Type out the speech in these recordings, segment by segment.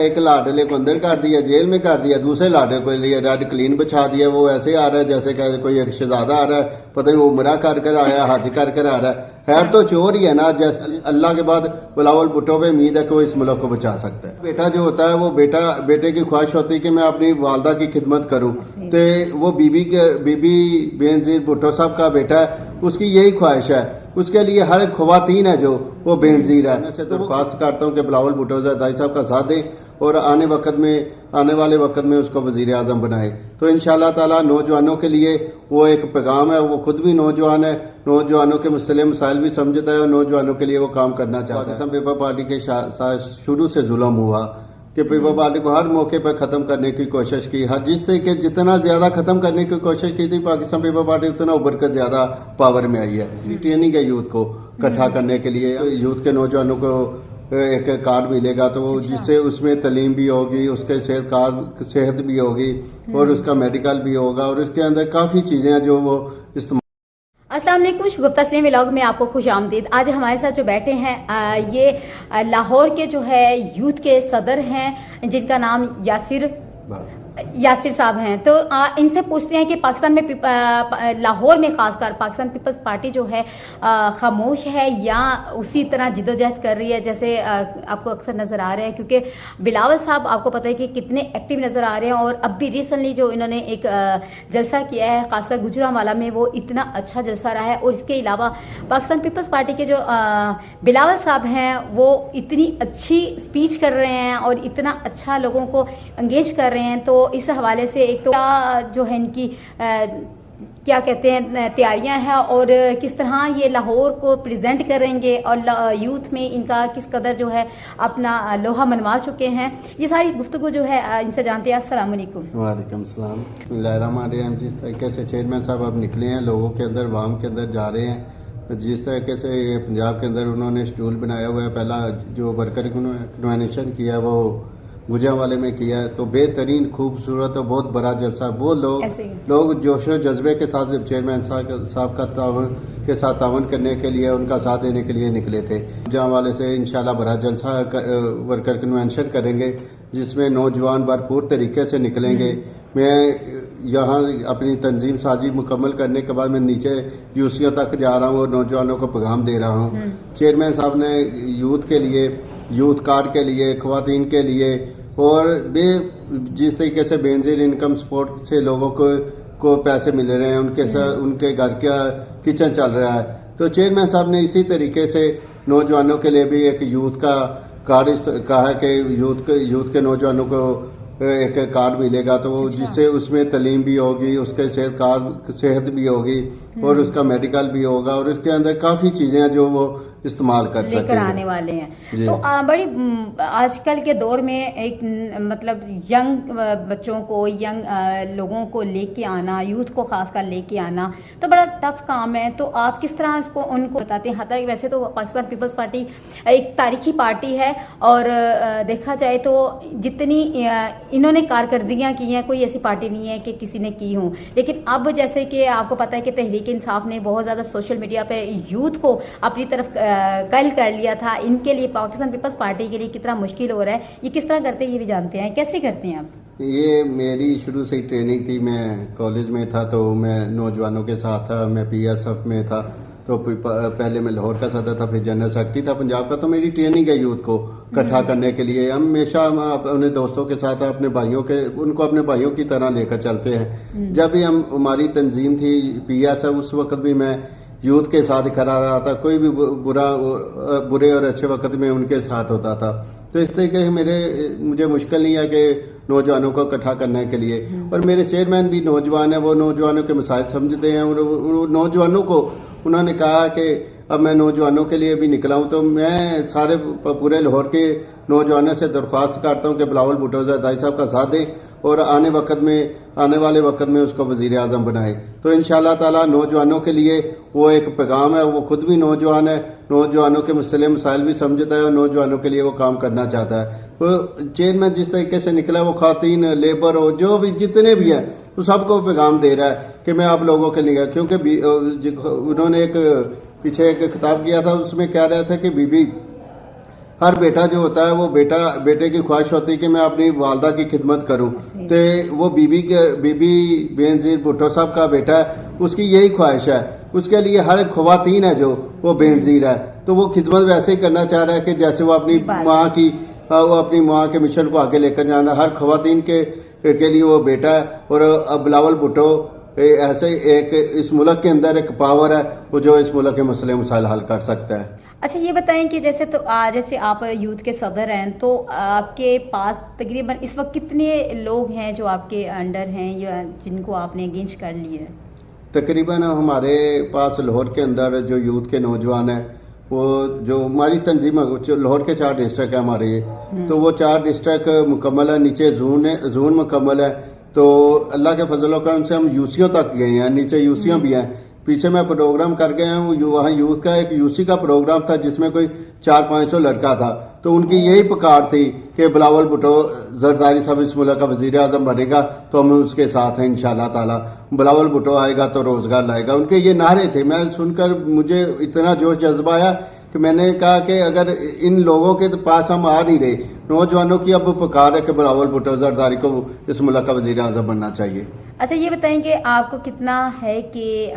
ایک لاڈلے کو اندر کر دیا، جیل میں کر دیا، دوسرے لاڈلے کو لیے ریڈ کلین بچھا دیا، وہ ایسے آ رہا ہے جیسے کہ کوئی ایک شہزادہ آ رہا ہے، پتہ نہیں وہ عمرہ کر آیا، حج کر آ رہا ہے. خیر تو چور ہی ہے نا. جیسے اللہ کے بعد بلاول بھٹو پہ امید ہے کہ وہ اس ملک کو بچا سکتا ہے. بیٹا جو ہوتا ہے وہ بیٹے کی خواہش ہوتی ہے کہ میں اپنی والدہ کی خدمت کروں، تو وہ بی بی بے نظیر بھٹو صاحب کا بیٹا ہے، اس کی یہی خواہش ہے. اس کے لیے ہر خواتین ہے جو وہ بے نظیر ہے. میں سے درخواست کرتا ہوں کہ بلاول بھٹو زرداری صاحب کا ساتھ دیں اور آنے والے وقت میں اس کو وزیر اعظم بنائے. تو انشاءاللہ تعالی نوجوانوں کے لیے وہ ایک پیغام ہے. وہ خود بھی نوجوان ہے، نوجوانوں کے مسائل بھی سمجھتا ہے اور نوجوانوں کے لیے وہ کام کرنا چاہتا ہے. پاکستان پیپل پارٹی کے ساتھ شروع سے ظلم ہوا کہ پیپل پارٹی کو ہر موقع پر ختم کرنے کی کوشش کی. جس طریقے جتنا زیادہ ختم کرنے کی کوشش کی تھی پاکستان پیپل پارٹی اتنا ابھر کر زیادہ پاور میں آئی ہے. ٹریننگ ہے یوتھ کو اکٹھا کرنے کے لیے. یوتھ کے نوجوانوں کو ایک کارڈ ملے گا تو جس سے اس میں تعلیم بھی ہوگی، اس کے صحت بھی ہوگی اور اس کا میڈیکل بھی ہوگا اور اس کے اندر کافی چیزیں ہیں جو وہ استعمال. السلام علیکم، شگفتہ تسلیم ولاگ میں آپ کو خوش آمدید. آج ہمارے ساتھ جو بیٹھے ہیں یہ لاہور کے جو ہے یوتھ کے صدر ہیں جن کا نام یاسر صاحب ہیں. تو ان سے پوچھتے ہیں کہ پاکستان میں لاہور میں خاص کر پاکستان پیپلز پارٹی جو ہے خاموش ہے یا اسی طرح جدوجہد کر رہی ہے جیسے آپ کو اکثر نظر آ رہا ہے، کیونکہ بلاول صاحب آپ کو پتہ ہے کہ کتنے ایکٹیو نظر آ رہے ہیں اور اب بھی ریسنٹلی جو انہوں نے ایک جلسہ کیا ہے خاص کر گجرانوالہ میں، وہ اتنا اچھا جلسہ رہا ہے. اور اس کے علاوہ پاکستان پیپلز پارٹی کے جو بلاول صاحب ہیں وہ اتنی اچھی اسپیچ کر رہے ہیں اور اتنا اچھا لوگوں کو انگیج کر رہے ہیں. تو اس حوالے سے ایک تو جو ہے ان کی کیا کہتے ہیں تیاریاں ہیں اور کس طرح یہ لاہور کو پریزنٹ کریں گے اور یوتھ میں ان کا کس قدر جو ہے اپنا لوہا منوا چکے ہیں، یہ ساری گفتگو جو ہے ان سے جانتے ہیں. السلام علیکم. وعلیکم السلام. بسم اللہ الرحمن الرحیم. جس طریقے سے چیئرمین صاحب اب نکلے ہیں لوگوں کے اندر، عوام کے اندر جا رہے ہیں، جس طریقے سے یہ پنجاب کے اندر انہوں نے شیڈول بنایا ہوا ہے، پہلا جو ورکر کنوینشن کیا وہ گجرانوالے میں کیا ہے، تو بہترین خوبصورت اور بہت بڑا جلسہ. وہ لوگ جوش و جذبے کے ساتھ چیئرمین صاحب کا تعاون کرنے کے لیے، ان کا ساتھ دینے کے لیے نکلے تھے. گجرانوالے سے انشاءاللہ بڑا جلسہ ورکر کنونشن کریں گے جس میں نوجوان بھرپور طریقے سے نکلیں گے. میں یہاں اپنی تنظیم سازی مکمل کرنے کے بعد میں نیچے یوسیوں تک جا رہا ہوں اور نوجوانوں کو پیغام دے رہا ہوں. چیئرمین صاحب نے یوتھ کے لیے، یوتھ کارڈ کے لیے، خواتین کے لیے اور جس طریقے سے بے نظیر انکم سپورٹ سے لوگوں کو پیسے مل رہے ہیں، ان کے گھر کا کچن چل رہا ہے، تو چیئرمین صاحب نے اسی طریقے سے نوجوانوں کے لیے بھی ایک یوتھ کا کارڈ کہا ہے کہ یوتھ کے نوجوانوں کو ایک کارڈ ملے گا تو جس سے اس میں تعلیم بھی ہوگی، اس کے صحت بھی ہوگی اور اس کا میڈیکل بھی ہوگا اور اس کے اندر کافی چیزیں ہیں جو وہ استعمال کر سکیں آنے والے ہیں. تو بڑی آج کل کے دور میں ایک مطلب ینگ بچوں کو، ینگ لوگوں کو لے کے آنا، یوتھ کو خاص کر لے کے آنا تو بڑا ٹف کام ہے. تو آپ کس طرح اس کو ان کو بتاتے ہیں؟ حتیٰ ویسے تو پاکستان پیپلز پارٹی ایک تاریخی پارٹی ہے اور دیکھا جائے تو جتنی انہوں نے کارکردگیاں کی ہیں کوئی ایسی پارٹی نہیں ہے کہ کسی نے کی ہوں. لیکن اب جیسے کہ آپ کو پتہ ہے کہ تحریک انصاف نے بہت زیادہ سوشل میڈیا پہ یوتھ کو اپنی طرف قائل کر لیا تھا. ان کے لیے پاکستان پیپلز پارٹی کے لیے کتنا مشکل ہو رہا ہے، یہ کس طرح کرتے ہیں یہ بھی جانتے ہیں. کیسے کرتے ہیں آپ؟ یہ میری شروع سے ہی ٹریننگ تھی. میں کالج میں تھا تو میں نوجوانوں کے ساتھ تھا. میں پی ایس ایف میں تھا تو پہلے میں لاہور کا صدر تھا، پھر جنرل سیکرٹری تھا پنجاب کا. تو میری ٹریننگ ہے یوتھ کو اکٹھا کرنے کے لیے. ہم ہمیشہ اپنے دوستوں کے ساتھ اپنے بھائیوں کے ان کو اپنے بھائیوں کی طرح لے کر چلتے ہیں. جب بھی ہماری تنظیم تھی پی ایس ایف، اس وقت بھی میں یوتھ کے ساتھ کھڑا رہا تھا. کوئی بھی برے اور اچھے وقت میں ان کے ساتھ ہوتا تھا. تو اس طریقے سے مجھے مشکل نہیں ہے کہ نوجوانوں کو اکٹھا کرنے کے لیے. اور میرے چیئرمین بھی نوجوان ہیں، وہ نوجوانوں کے مسائل سمجھتے ہیں اور نوجوانوں کو انہوں نے کہا کہ اب میں نوجوانوں کے لیے بھی نکلا ہوں. تو میں سارے پورے لاہور کے نوجوانوں سے درخواست کرتا ہوں کہ بلاول بھٹو زرداری صاحب کا ساتھ دیں اور آنے والے وقت میں اس کو وزیر اعظم بنائے. تو انشاءاللہ تعالی نوجوانوں کے لیے وہ ایک پیغام ہے. وہ خود بھی نوجوان ہے، نوجوانوں کے مسائل بھی سمجھتا ہے اور نوجوانوں کے لیے وہ کام کرنا چاہتا ہے. تو چیئرمین جس طریقے سے نکلا وہ خواتین، لیبر اور جو بھی جتنے بھی ہیں وہ سب کو پیغام دے رہا ہے کہ میں آپ لوگوں کے لیے، کیونکہ انہوں نے ایک پیچھے ایک خطاب کیا تھا، اس میں کہہ رہا تھا کہ بی بی ہر بیٹا جو ہوتا ہے وہ بیٹے کی خواہش ہوتی ہے کہ میں اپنی والدہ کی خدمت کروں. تو وہ بی بی بے نظیر بھٹو صاحب کا بیٹا ہے, اس کی یہی خواہش ہے. اس کے لیے ہر خواتین ہے جو وہ بے نظیر ہے, تو وہ خدمت ویسے ہی کرنا چاہ رہا ہے کہ جیسے وہ اپنی ماں کے مشن کو آگے لے کر جانا. ہر خواتین کے لیے وہ بیٹا ہے. اور بلاول بھٹو ایسے ایک اس ملک کے اندر ایک پاور ہے وہ جو اس ملک کے مسئلے مسائل حل کر سکتا ہے. اچھا یہ بتائیں کہ جیسے آپ یوتھ کے صدر ہیں, تو آپ کے پاس تقریباً اس وقت کتنے لوگ ہیں جو آپ کے انڈر ہیں یا جن کو آپ نے گنج کر لیے ہے؟ تقریباً ہمارے پاس لاہور کے اندر جو یوتھ کے نوجوان ہیں, وہ جو ہماری تنظیم لاہور کے 4 ڈسٹرکٹ ہیں ہمارے یہ, تو وہ 4 ڈسٹرکٹ مکمل ہے, نیچے زون مکمل ہے. تو اللہ کے فضل و کرم سے ہم یوسیوں تک گئے ہیں, نیچے یوسیاں بھی ہیں. پیچھے میں پروگرام کر گیا ہوں, وہاں یوتھ کا ایک یوسی کا پروگرام تھا جس میں کوئی 400-500 لڑکا تھا. تو ان کی یہی پکار تھی کہ بلاول بھٹو زرداری صاحب اس ملک کا وزیر اعظم بنے گا تو ہم اس کے ساتھ ہیں انشاءاللہ تعالی. بلاول بھٹو آئے گا تو روزگار لائے گا. ان کے یہ نعرے تھے. میں سن کر مجھے اتنا جوش جذبہ آیا کہ میں نے کہا کہ اگر ان لوگوں کے پاس ہم آ نہیں رہے, نوجوانوں کی اب پکار ہے کہ بلاول بھٹو زرداری کو اس ملک کا وزیر اعظم بننا چاہیے. اچھا یہ بتائیں کہ آپ کو کتنا ہے کہ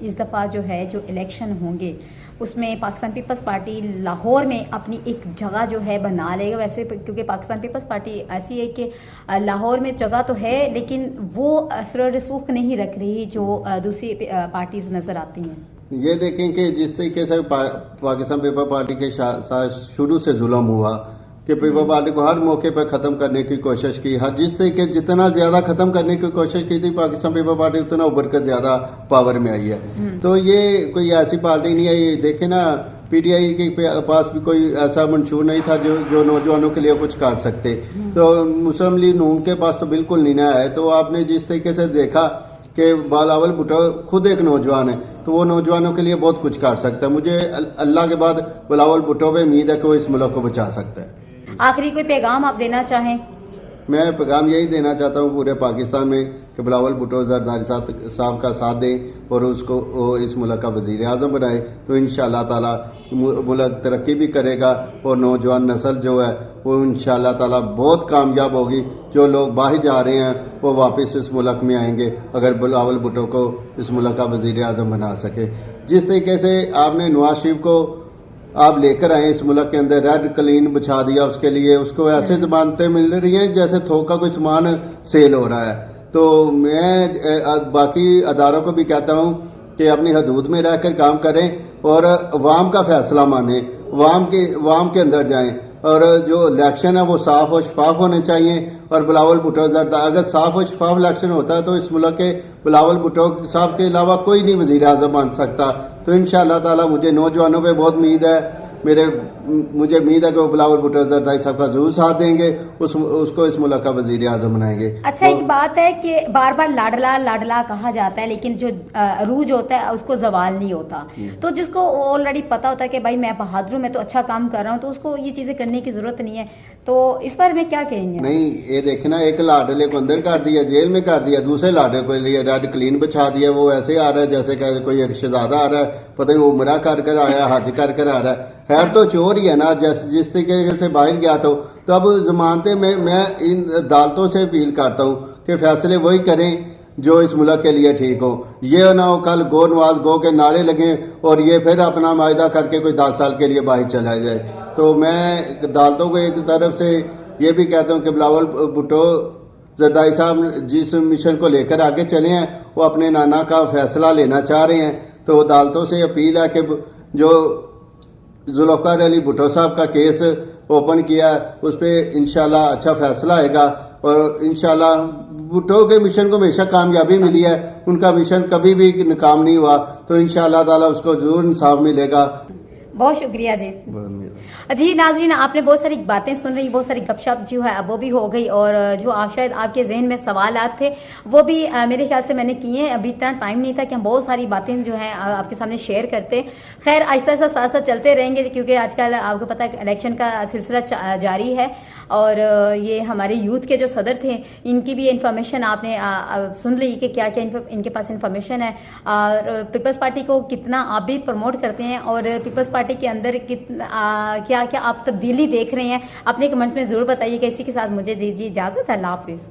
اس دفعہ جو الیکشن ہوں گے اس میں پاکستان پیپلز پارٹی لاہور میں اپنی ایک جگہ جو ہے بنا لے گا؟ ویسے کیونکہ پاکستان پیپلز پارٹی ایسی ہے کہ لاہور میں جگہ تو ہے لیکن وہ اثر و رسوخ نہیں رکھ رہی جو دوسری پارٹیز نظر آتی ہیں. یہ دیکھیں کہ جس طریقے سے پاکستان پیپل پارٹی کے ساتھ شروع سے ظلم ہوا کہ پیپل پارٹی کو ہر موقع پر ختم کرنے کی کوشش کی, جس طریقے جتنا زیادہ ختم کرنے کی کوشش کی تھی پاکستان پیپل پارٹی اتنا ابھر کر زیادہ پاور میں آئی ہے. تو یہ کوئی ایسی پارٹی نہیں ہے. یہ دیکھیں نا, پی ٹی آئی کے پاس بھی کوئی ایسا منشور نہیں تھا جو نوجوانوں کے لیے کچھ کر سکتے. تو مسلم لیگ نون کے پاس تو بالکل نہیں نہ ہے. تو آپ نے جس طریقے سے دیکھا کہ بلاول بھٹو خود ایک نوجوان ہے تو وہ نوجوانوں کے لیے بہت کچھ کر سکتا ہے. مجھے اللہ کے بعد بلاول بھٹو پہ امید ہے کہ وہ اس ملک کو بچا سکتا ہے. آخری کوئی پیغام آپ دینا چاہیں؟ میں پیغام یہی دینا چاہتا ہوں پورے پاکستان میں کہ بلاول بھٹو زرداری صاحب کا ساتھ دیں اور اس کو اس ملک کا وزیر اعظم بنائے تو انشاءاللہ تعالی ملک ترقی بھی کرے گا اور نوجوان نسل جو ہے وہ انشاءاللہ تعالی بہت کامیاب ہوگی. جو لوگ باہر جا رہے ہیں وہ واپس اس ملک میں آئیں گے اگر بلاول بھٹو کو اس ملک کا وزیر اعظم بنا سکے. جس طریقے سے آپ نے نواز شریف کو آپ لے کر آئے اس ملک کے اندر, ریڈ کلین بچھا دیا اس کے لیے, اس کو ایسے ضمانتیں مل رہی ہیں جیسے تھوک کا کوئی سامان سیل ہو رہا ہے. تو میں باقی اداروں کو بھی کہتا ہوں کہ اپنی حدود میں رہ کر کام کریں اور عوام کا فیصلہ مانیں, عوام کے اندر جائیں. اور جو الیکشن ہے وہ صاف و شفاف ہونے چاہیے. اور بلاول بھٹو اگر صاف و شفاف الیکشن ہوتا ہے تو اس ملک کے بلاول بھٹو صاحب کے علاوہ کوئی نہیں وزیر اعظم بن سکتا. تو انشاءاللہ تعالی مجھے نوجوانوں پہ بہت امید ہے. مجھے امید ہے کہ وہ بلاول بھٹو زرداری صاحب کا ضرور ساتھ دیں گے, اس کو اس ملک کا وزیر اعظم بنائیں گے. اچھا ایک بات ہے کہ بار بار لاڈلا لاڈلا کہا جاتا ہے لیکن جو عروج ہوتا ہے اس کو زوال نہیں ہوتا. تو جس کو آلریڈی پتا ہوتا ہے کہ بھائی میں بہادر ہوں, میں تو اچھا کام کر رہا ہوں, تو اس کو یہ چیزیں کرنے کی ضرورت نہیں ہے. تو اس پر میں کیا کہیں گے؟ نہیں, یہ دیکھنا, ایک لاڈلے کو اندر کر دیا, جیل میں کر دیا, دوسرے لاڈلے کو لیے ریڈ کلین بچھا دیا. وہ ایسے آ رہا ہے جیسے کہ کوئی ایک شہزادہ آ رہا ہے, پتہ نہیں عمرہ کر آیا, حج کر آ رہا ہے. خیر تو چور ہی ہے نا, جس طریقے سے باہر گیا تو اب ضمانتیں میں ان عدالتوں سے اپیل کرتا ہوں کہ فیصلے وہی کریں جو اس ملک کے لیے ٹھیک ہو. یہ نہ ہو کل گو نواز گو کے نعرے لگیں اور یہ پھر اپنا معاہدہ کر کے کوئی 10 سال کے لیے باہر چلا جائے. تو میں عدالتوں کو ایک طرف سے یہ بھی کہتا ہوں کہ بلاول بھٹو زرداری صاحب جس مشن کو لے کر آگے چلے ہیں وہ اپنے نانا کا فیصلہ لینا چاہ رہے ہیں. تو عدالتوں سے اپیل ہے کہ جو ذوالفقار علی بھٹو صاحب کا کیس اوپن کیا اس پہ انشاءاللہ اچھا فیصلہ آئے گا. اور انشاءاللہ بھٹو کے مشن کو ہمیشہ کامیابی ملی ہے, ان کا مشن کبھی بھی ناکام نہیں ہوا. تو انشاءاللہ تعالی اس کو ضرور انصاف ملے گا. بہت شکریہ جی. جی ناظرین, آپ نے بہت ساری باتیں سن رہی, بہت ساری گپ شپ جو ہے وہ بھی ہو گئی, اور جو شاید آپ کے ذہن میں سوالات تھے وہ بھی میرے خیال سے میں نے کیے ہیں. ابھی اتنا ٹائم نہیں تھا کہ ہم بہت ساری باتیں جو ہیں آپ کے سامنے شیئر کرتے. خیر آہستہ آہستہ ساتھ ساتھ چلتے رہیں گے کیونکہ آج کل آپ کو پتہ ہے الیکشن کا سلسلہ جاری ہے. اور یہ ہمارے یوتھ کے جو صدر تھے ان کی بھی انفارمیشن آپ نے سن لی کہ کیا کیا ان کے پاس انفارمیشن ہے، اور پیپلز پارٹی کو کتنا آپ بھی پروموٹ کرتے ہیں، اور پیپلز پارٹی کے اندر کیا کیا آپ تبدیلی دیکھ رہے ہیں، اپنے کمنٹس میں ضرور بتائیے کہ اسی کے ساتھ مجھے دیجیے اجازت. اللہ حافظ.